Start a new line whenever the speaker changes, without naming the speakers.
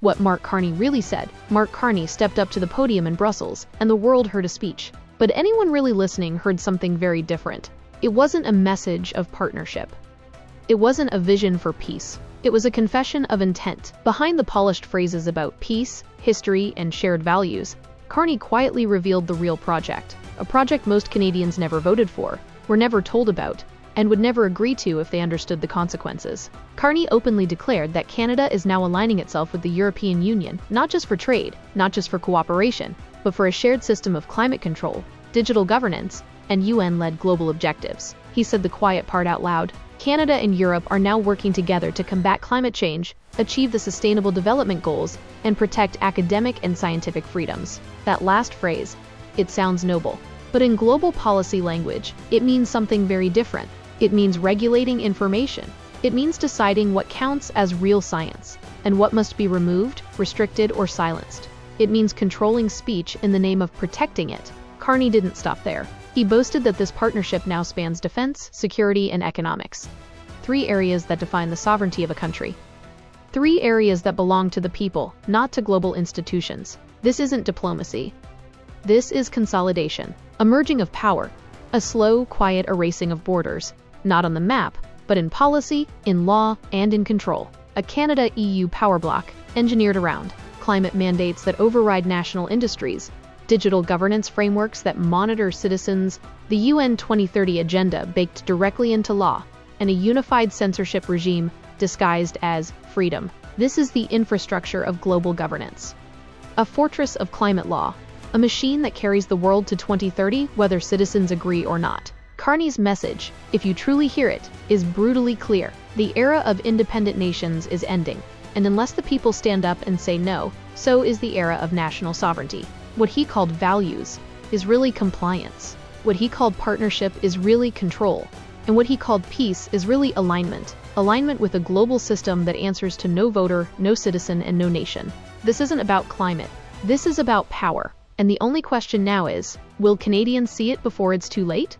what Mark Carney really said. Mark Carney stepped up to the podium in Brussels, and the world heard a speech. But anyone really listening heard something very different. It wasn't a message of partnership. It wasn't a vision for peace. It was a confession of intent. Behind the polished phrases about peace, history, and shared values, Carney quietly revealed the real project. A project most Canadians never voted for, were never told about, and would never agree to if they understood the consequences. Carney openly declared that Canada is now aligning itself with the European Union, not just for trade, not just for cooperation, but for a shared system of climate control, digital governance, and UN-led global objectives. He said the quiet part out loud. Canada and Europe are now working together to combat climate change, achieve the Sustainable Development Goals, and protect academic and scientific freedoms. That last phrase, it sounds noble. But in global policy language, it means something very different. It means regulating information. It means deciding what counts as real science, and what must be removed, restricted, or silenced. It means controlling speech in the name of protecting it. Carney didn't stop there. He boasted that this partnership now spans defense, security, and economics. 3 areas that define the sovereignty of a country. 3 areas that belong to the people, not to global institutions. This isn't diplomacy. This is consolidation, a merging of power, a slow, quiet erasing of borders, not on the map, but in policy, in law, and in control. A Canada-EU power bloc, engineered around climate mandates that override national industries, digital governance frameworks that monitor citizens, the UN 2030 agenda baked directly into law, and a unified censorship regime disguised as freedom. This is the infrastructure of global governance. A fortress of climate law, a machine that carries the world to 2030 whether citizens agree or not. Carney's message, if you truly hear it, is brutally clear. The era of independent nations is ending, and unless the people stand up and say no, so is the era of national sovereignty. What he called values is really compliance. What he called partnership is really control. And what he called peace is really alignment. Alignment with a global system that answers to no voter, no citizen, and no nation. This isn't about climate. This is about power. And the only question now is, will Canadians see it before it's too late?